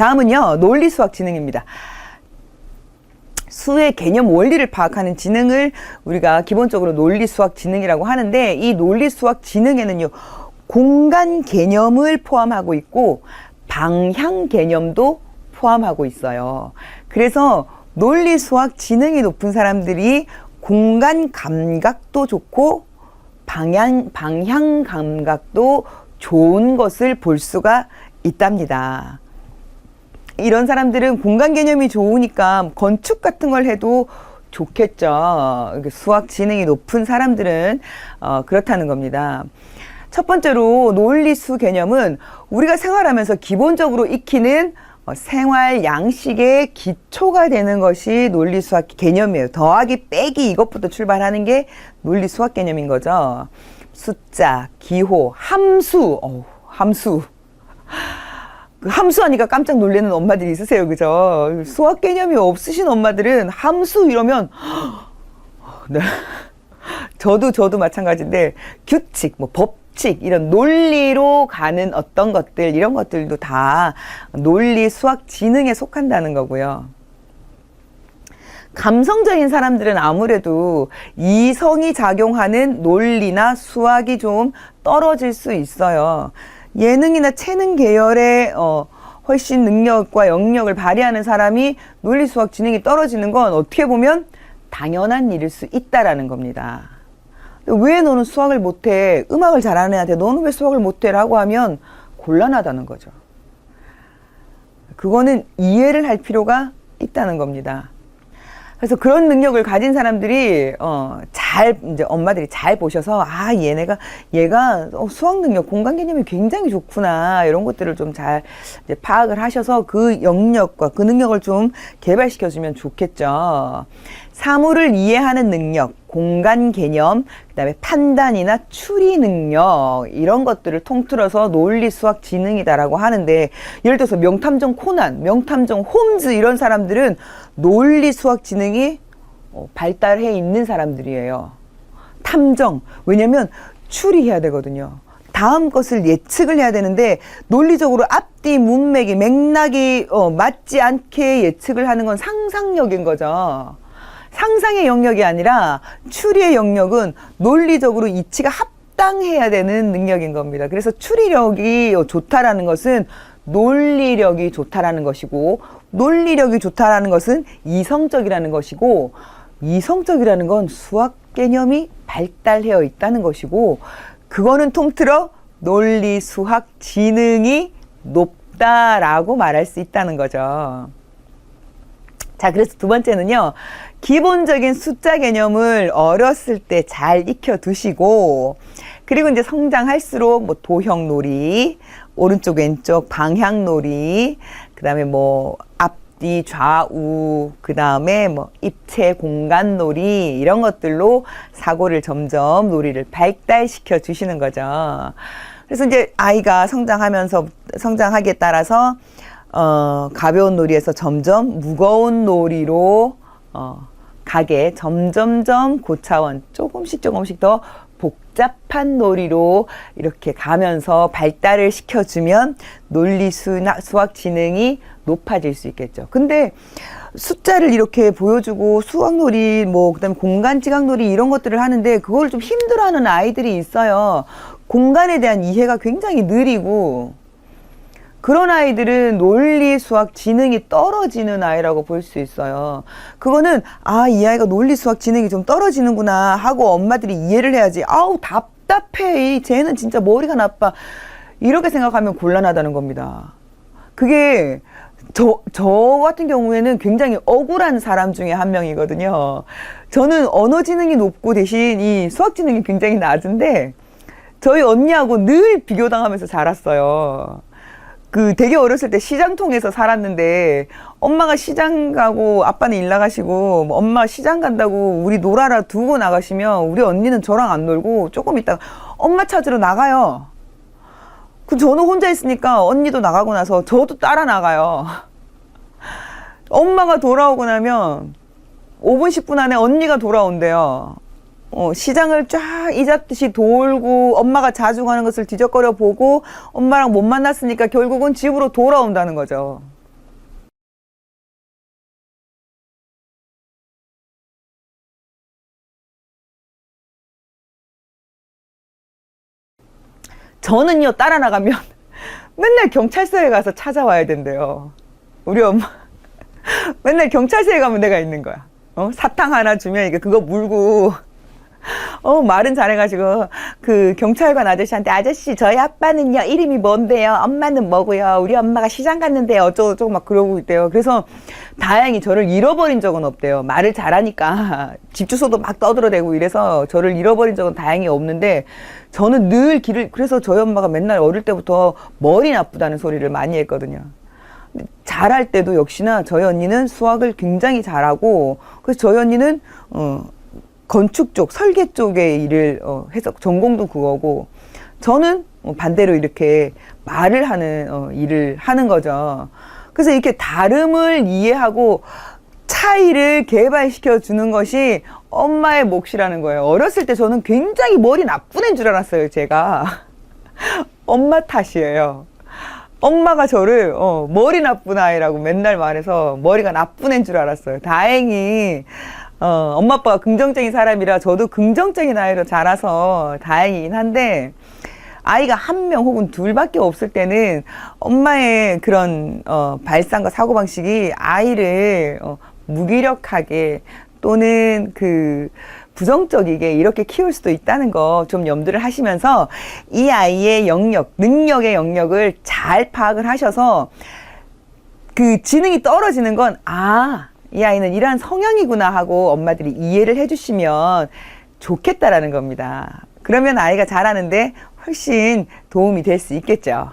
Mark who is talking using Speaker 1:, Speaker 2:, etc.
Speaker 1: 다음은요, 논리수학지능입니다. 수의 개념 원리를 파악하는 지능을 우리가 기본적으로 논리수학지능이라고 하는데, 이 논리수학지능에는요, 공간 개념을 포함하고 있고 방향 개념도 포함하고 있어요. 그래서 논리수학지능이 높은 사람들이 공간 감각도 좋고 방향 감각도 좋은 것을 볼 수가 있답니다. 이런 사람들은 공간 개념이 좋으니까 건축 같은 걸 해도 좋겠죠. 수학 지능이 높은 사람들은 그렇다는 겁니다. 첫 번째로 논리수 개념은 우리가 생활하면서 기본적으로 익히는 생활 양식의 기초가 되는 것이 논리수학 개념이에요. 더하기 빼기 이것부터 출발하는 게 논리수학 개념인 거죠. 숫자, 기호, 함수. 함수. 함수 하니까 깜짝 놀라는 엄마들이 있으세요. 그죠? 수학 개념이 없으신 엄마들은 함수 이러면 네. 저도 마찬가지인데 규칙, 뭐 법칙 이런 논리로 가는 어떤 것들 이런 것들도 다 논리 수학 지능에 속한다는 거고요. 감성적인 사람들은 아무래도 이성이 작용하는 논리나 수학이 좀 떨어질 수 있어요. 예능이나 체능 계열의 훨씬 능력과 영역을 발휘하는 사람이 논리 수학 지능이 떨어지는 건 어떻게 보면 당연한 일일 수 있다라는 겁니다. 왜 너는 수학을 못해? 음악을 잘하는 애한테 너는 왜 수학을 못해? 라고 하면 곤란하다는 거죠. 그거는 이해를 할 필요가 있다는 겁니다. 그래서 그런 능력을 가진 사람들이 이제 엄마들이 잘 보셔서 얘가 수학 능력, 공간 개념이 굉장히 좋구나 이런 것들을 좀 잘 파악을 하셔서 그 영역과 그 능력을 좀 개발시켜주면 좋겠죠. 사물을 이해하는 능력, 공간 개념, 그다음에 판단이나 추리 능력 이런 것들을 통틀어서 논리 수학 지능이다라고 하는데, 예를 들어서 명탐정 코난, 명탐정 홈즈 이런 사람들은 논리 수학 지능이 발달해 있는 사람들이에요. 탐정, 왜냐면 추리해야 되거든요. 다음 것을 예측을 해야 되는데 논리적으로 앞뒤 문맥이 맥락이 맞지 않게 예측을 하는 건 상상력인 거죠. 상상의 영역이 아니라 추리의 영역은 논리적으로 이치가 합당해야 되는 능력인 겁니다. 그래서 추리력이 좋다라는 것은 논리력이 좋다라는 것이고, 논리력이 좋다라는 것은 이성적이라는 것이고, 이성적이라는 건 수학 개념이 발달되어 있다는 것이고, 그거는 통틀어 논리 수학 지능이 높다라고 말할 수 있다는 거죠. 자, 그래서 두 번째는요, 기본적인 숫자 개념을 어렸을 때 잘 익혀 두시고, 그리고 이제 성장할수록 뭐 도형놀이, 오른쪽 왼쪽 방향놀이, 그 다음에 뭐 앞뒤 좌우, 그 다음에 뭐 입체 공간놀이 이런 것들로 사고를 점점 놀이를 발달시켜 주시는 거죠. 그래서 이제 아이가 성장하기에 따라서 가벼운 놀이에서 점점 무거운 놀이로 가게 점점점 고차원 조금씩 더 복잡한 놀이로 이렇게 가면서 발달을 시켜주면 논리 수학 지능이 높아질 수 있겠죠. 근데 숫자를 이렇게 보여주고 수학놀이 그다음에 공간 지각놀이 이런 것들을 하는데 그걸 좀 힘들어하는 아이들이 있어요. 공간에 대한 이해가 굉장히 느리고, 그런 아이들은 논리 수학 지능이 떨어지는 아이라고 볼 수 있어요. 그거는 이 아이가 논리 수학 지능이 좀 떨어지는구나 하고 엄마들이 이해를 해야지. 아우 답답해, 쟤는 진짜 머리가 나빠, 이렇게 생각하면 곤란하다는 겁니다. 그게 저 같은 경우에는 굉장히 억울한 사람 중에 한 명이거든요. 저는 언어 지능이 높고 대신 이 수학 지능이 굉장히 낮은데 저희 언니하고 늘 비교당하면서 자랐어요. 되게 어렸을 때 시장통에서 살았는데, 엄마가 시장 가고 아빠는 일 나가시고, 엄마 시장 간다고 우리 놀아라 두고 나가시면 우리 언니는 저랑 안 놀고 조금 있다가 엄마 찾으러 나가요. 저는 혼자 있으니까 언니도 나가고 나서 저도 따라 나가요. 엄마가 돌아오고 나면 5분 10분 안에 언니가 돌아온대요. 시장을 쫙 이잡듯이 돌고 엄마가 자주 가는 것을 뒤적거려 보고 엄마랑 못 만났으니까 결국은 집으로 돌아온다는 거죠. 저는요, 따라 나가면 맨날 경찰서에 가서 찾아와야 된대요. 우리 엄마. 맨날 경찰서에 가면 내가 있는 거야. 사탕 하나 주면 이게 그거 물고, 말은 잘해가지고, 그 경찰관 아저씨한테, 아저씨, 저희 아빠는요, 이름이 뭔데요? 엄마는 뭐고요? 우리 엄마가 시장 갔는데요. 어쩌고저쩌고 막 그러고 있대요. 그래서 다행히 저를 잃어버린 적은 없대요. 말을 잘하니까 집 주소도 막 떠들어대고 이래서 저를 잃어버린 적은 다행히 없는데, 저는 늘 그래서 저희 엄마가 맨날 어릴 때부터 머리 나쁘다는 소리를 많이 했거든요. 잘할 때도 역시나 저희 언니는 수학을 굉장히 잘하고, 그래서 저희 언니는 건축 쪽, 설계 쪽의 일을 해서 전공도 그거고, 저는 반대로 이렇게 말을 하는 일을 하는 거죠. 그래서 이렇게 다름을 이해하고 차이를 개발시켜 주는 것이 엄마의 몫이라는 거예요. 어렸을 때 저는 굉장히 머리 나쁜 애인 줄 알았어요, 제가. 엄마 탓이에요. 엄마가 저를 머리 나쁜 아이라고 맨날 말해서 머리가 나쁜 애인 줄 알았어요. 다행히 엄마 아빠가 긍정적인 사람이라 저도 긍정적인 아이로 자라서 다행이긴 한데, 아이가 한 명 혹은 둘밖에 없을 때는 엄마의 그런 발상과 사고방식이 아이를 무기력하게 또는 그 부정적이게 이렇게 키울 수도 있다는 거 좀 염두를 하시면서 이 아이의 영역, 능력의 영역을 잘 파악을 하셔서 그 지능이 떨어지는 건, 이 아이는 이러한 성향이구나 하고 엄마들이 이해를 해주시면 좋겠다라는 겁니다. 그러면 아이가 자라는데 훨씬 도움이 될 수 있겠죠.